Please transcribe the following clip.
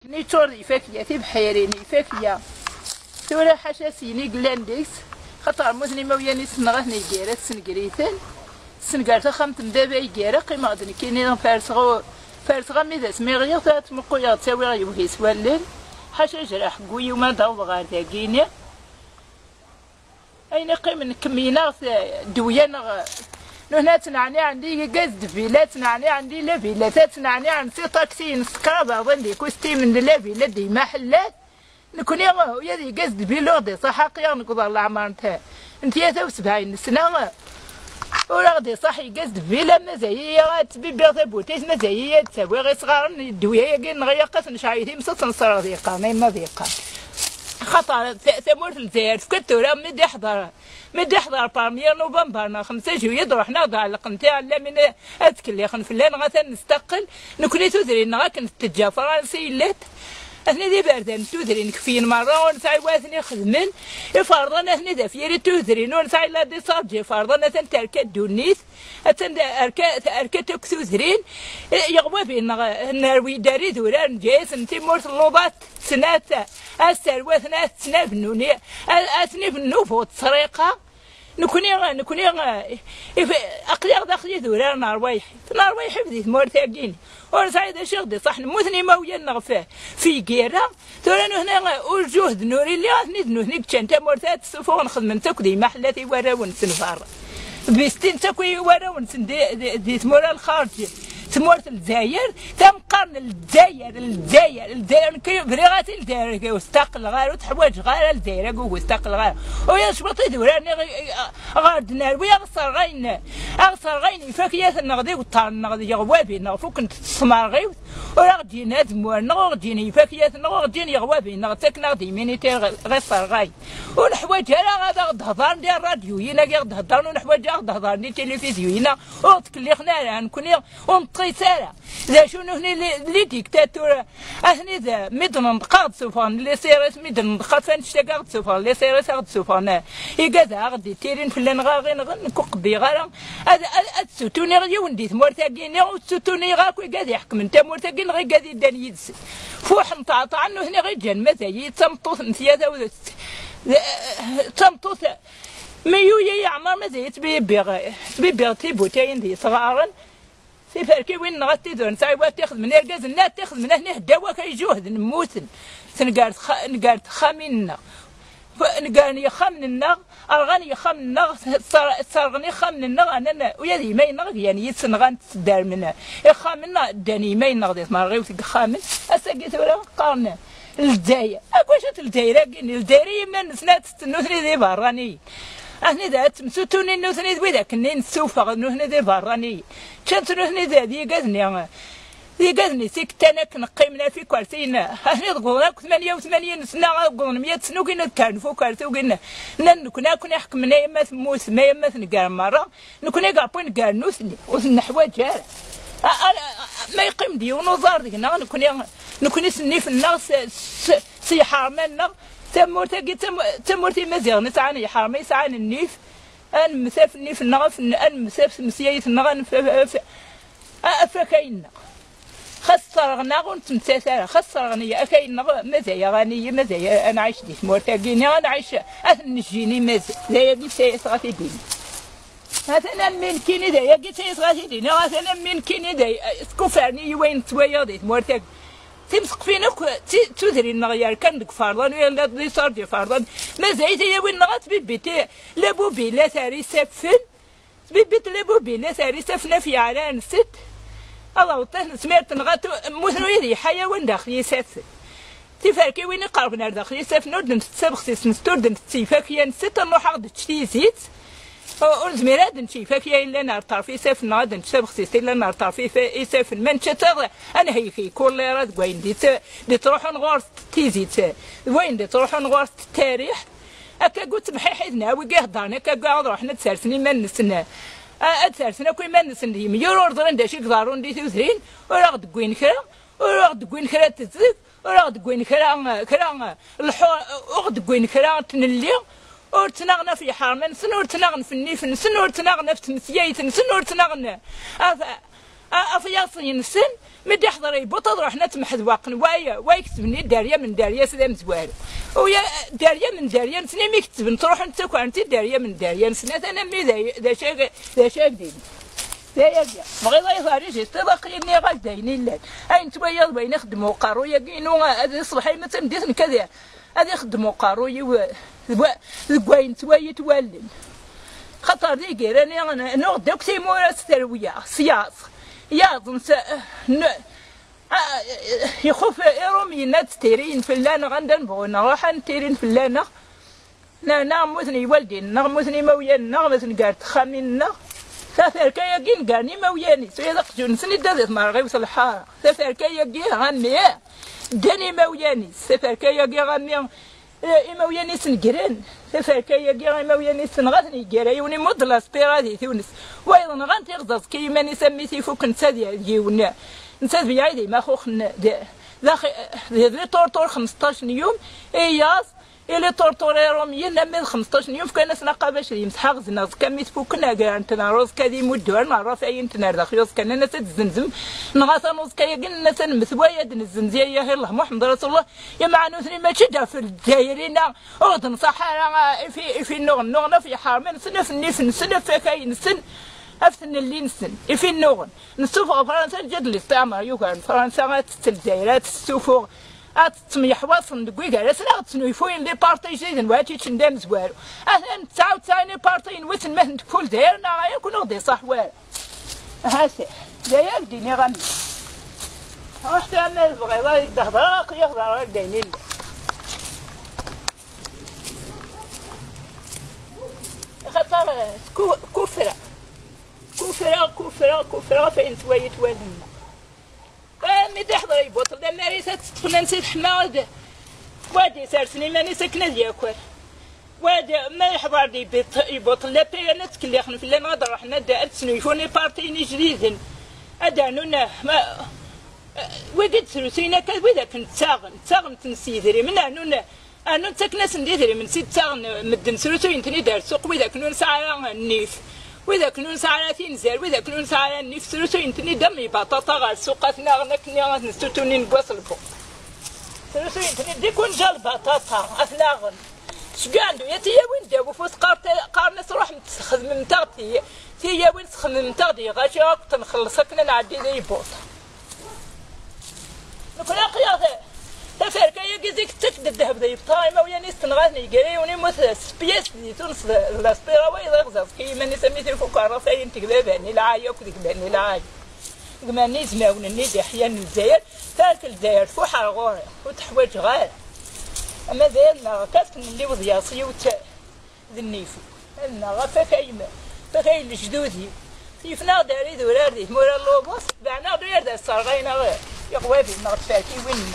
نيتور يفاكيا تبحيرين يفاكيا ثورة حاشا سيني قلانديس خطر مثني موياني سنغاثني جيرات سنقريتن سنقارتا خمت مدابا يجيرا قيمة غدني كيني فارسغا ميدا سميغيا ثات مقويا تساوي غيوهي سوالين حاشا جراح قوي وما داوض غار داكيني أين قيم نكمينا دويانا هنا تنعني عندي قصد فيلا تنعني عندي لا فيلا تنعني عن سي طاكسي نسكرا بعض اللي كوستي من لا فيلا دي محلات نكون يا دي قصد فيلا دي صح حقيقة نقدر العمر نتاع انت يا 73 سنة ولا غدي صاحي قصد فيلا مزايا تبيبي ثبوتيس مزايا تساوي غير صغار الدويه كي نغيقات نشعيتي مسط نصر ضيقه ما ضيقه خطر ثمورت الجزائر فكتورا مدي حضر بارمير نوفمبر 5 جويلية رحنا ضعلق نتاع لا من اتكلي خنفلان غاتا نستقل نكوني تودرين غا كنت تجا فرنسيلات اثني دي باردان تودرين كفين مرة ونسعي واثني خدمن فرضنا اثني دافيري تودرين ونسعي لا دي صارجي فرضنا تنتركا دونيث اركا تكتودرين يغوى بين نروي داري دوران جايس نتي مورت اللوضات سنات السروات ثلاث سنة بنوني اثني بنوفو تسريقة نكوني اقليق داخلي دوران نرويح بديت مورتاقيني ورسعيد شغدي صح نموثني مويا نغفاه في كيرا تورانو هنا وجهد نوري اللي غاثني نوثني كنتا مورتات السفون خدمن تاكدي محلاتي وراون سنفار بيستين تاكوي وراون دي تمورا الخارجي تمورت الجزائر تم قرن الجزائر كي فريغاتي الجزائر كي واستقل غير وتحواج غير الجزائر واستقل غير ويا شبطي دوراني غير دناوي اغصر غين فاكيات النغدي وطار النغدي يغوابي نغفو كنت تسمار غيوث ورا غدي نادم ورنا غديني فاكيات غديني يغوابي نغتك نغدي مينيتير غير صار غاي ونحواج انا غادا غدهضر ندير الراديو ينا كي غدهضر ونحواج غدهضر ندير تلفزيون وتكليخنا نكوني ونطيسالا ذا شنو هني اللي ديكتاتور اثني ذا ميدن نقاد سوفان اللي سيرس ميدن نقاد فنشتاق سوفان اللي سيرس غد سوفان يقاذا غدي تيرين فلان غاغين نكوق بي غير السوتوني غادي ونديت مورتاكيني والسوتوني غاكو يقاذ يحكم انت مورتاكين غير قاذ داني يدس فوح مطاطا عنو هنا غير جان مزايا تمطوط نسياده تمطوط ميويا يعمر مزايا تبيبي تيبوتاين دي صغارا في فركي وين نغطي دون سايبات تاخذ من الغاز الناس تاخذ من هنا الدواء كيجوهد نموتن نقارت خاميننا نقارني خامننا ارغاني خامننا صارغني خامننا انا ويا دي ما ينغ يعني يتسنغان تدار منها خامننا داني ما ينغ ما رغيوت خامن اسقيت ولا قارن الجزائر اكواش الجزائر الجزائري من سنات النثري دي براني اهني ذات مسوتوني نوثني ذويذاك نين سوفا نوثني ذي براني كانت نوثني ذا ذي قاذني سيكتانا كنقيمنا في كوارتين اهني ضقونا 88 سنة قلنا 100 سنة كنا كان فوق كارتو قلنا كنا حكمنا يما ثموث ما يما ثنقار مرة نكون قابين قال نوثني وثن حوايج جارة ما يقيم دي ونظار دينا نكون سني في الناس سي حارمنا تمورتي مزيغ نسعاني حرمي يسعاني النيف ان مساف النيف النغف ان مساف مسيايت النغن فكاين خسر غنا نتمساسا خسر غني اكاين مزايا غني مزايا انا عايش دي مورتاكيني انا عايش نجيني مزايا زي دي سيسغاتي ديني مثلا من كيني دايا قلت سيسغاتي ديني مثلا من كيني دايا سكوفرني وين تويا مورتاك تمسك فينا تدري نغير كان ديك فرضان ولا دي صار دي فرضان ما زايد هي وين نغات بيتي لابوبي لا ثاري سفن بيت لابوبي لا ثاري سفنا في علان ست الله وطه سمعت نغات مثلو يدي حيوان داخلي سفن تفاركي وين قربنا داخلي سفن ودن تسبخ سنستردن تسيفاكيا ست نروح عقد تشتي زيت ولزميراد نشي فاكيا الا نهار طرفي سافن غادا نتسابق سيستي الا نهار طرفي سافن ما نشتا انا هيكي كل راد وين دي تروحوا نغورس تيزيت وين دي تروحوا نغورس التاريخ هكا قلت محيحيدنا وكا هضرنا هكا كاع روحنا تسرسني ما نسنا تسرسنا كوي ما نسن يورو ردرن داشي كضارون دي توثرين ورا غدكوين كرا تزيد ورا غدكوين كرا الحور غدكوين كرا تنلي ورتناغنا في حرمن سنور تناغن في النيف سنور تناغنا في تمسيايت سنور تناغنا افياصين السن مدي حضر يبوط روحنا تمحد واقن ويكتبني داريه من داريه سلام زوارو ويا داريه من داريه نسني مي كتب تروح انت كنتي داريه من داريه نسني انا مي ذا شيء جديد ذا يا بغيت يفارج تبقيني غدايني لا اين تويا بين يخدموا قارويا كينو هذه صباحي ما تمديت كذا هذه يخدموا قارويا وين تويا تولن خطر لي كيراني انا نغدك تيمورا سترويه سياس ياظن يخوف يرومي نات تيرين فلانة غندن بغونا روح نتيرين فلانة نا مثني والدي مثني مويانا مثني قالت خامينا ثلاثة كاياكين قالني موياني سيدق جونسني دازت مرغي وصل الحارة ثلاثة كاياكي غني داني موياني ثلاثة كاياكي غني موياني سنقرن ثلاثة كاياكي موياني سنغثني قرايوني مضلا سبيرادي تونس وايضا غنتي غزاز كيماني سميتي فوق نتسادي ديونا نساد بيعيدي ما خوخ داخل لي طور 15 يوم اياس إلي طورطوري روميين نمي 15 يوم كان سنقا باش يمسح غزنا كميت فوكنا كاع انتنا روز كادي مدوار نعرف اي انتنا داخل كان انا تزنزم نغاثا نوز كايا قلنا تنمثوايا دنزنزيا يا الله محمد رسول الله يا معنوثني ما تشدا في الدايرين اغدن صحارى في النغن في حرمين سنف سنف كاين سن أفتن اللي نسن في النغن نسوفو فرنسا جد الاستعمار يوكان فرنسا غاتستل دايرات السوفو أتسميح واصل دقيقة لا سنا تسنويفوين لي بارتي جيدن وهاتي تشندام زوارو أهلا 99 بارتي وثن مهن كل دايرنا يكون غدي صح وارو هاسي داير ديني غني رحت أنا البغيضة يدهضر يهضر داينين خطر كفرة فين سويت والنا مي تحضر يبوطل دا ماريسات تدخلنا نسيت حماود وادي سارسني ماني ساكنه دياكوار وادي ما يحضر لي يبوطل لا بي انا تكليخن في اللي نهضر حنا دا تسنيفوني بارتيني جديدن ادانونا ما وقد سروسينا كذا وذا كنت تاغن تنسيدري من انو تسكنا سنديدري من سيد تاغن مدن سروسين تني دار سوق وذا كنو نسعى النيف وإذا كنون ساعتين زال وإذا كنون ساعة نفسرو سوينتني دمي بطاطا غير سوقاتنا غنكني غنستوتوني نقوصل فوق سوينتني ديكون جال بطاطا أثلاغن شقاندو يا تيا وين داو فوس قارنس روح تخدم متاغتي تيا وين تخدم متاغتي غاشي وقت نخلصك نعدي ذي بوطا نكون قياضي تفرك يا جزيك تكد الذهب ذي بطايمة ويا نستنغاثني قريوني مثل سبيس دي تونس لاسبيرا ويضا غزاز كيما نسميتي فوق راسي انت كذاباني العاية وكذباني العاية كماني زماون النيدي احيانا الجزائر تاك الجزائر فوحة غوري وتحواج غير اما ذالنا كاتكن اللي وضياصي ذنيفو لنا غفا كايمة فكاي الجدودي سيفنا داري ذورار دي مورا اللوبوس بعنا غير دا الصرغينا غير يقوى بي نغتفاكي وين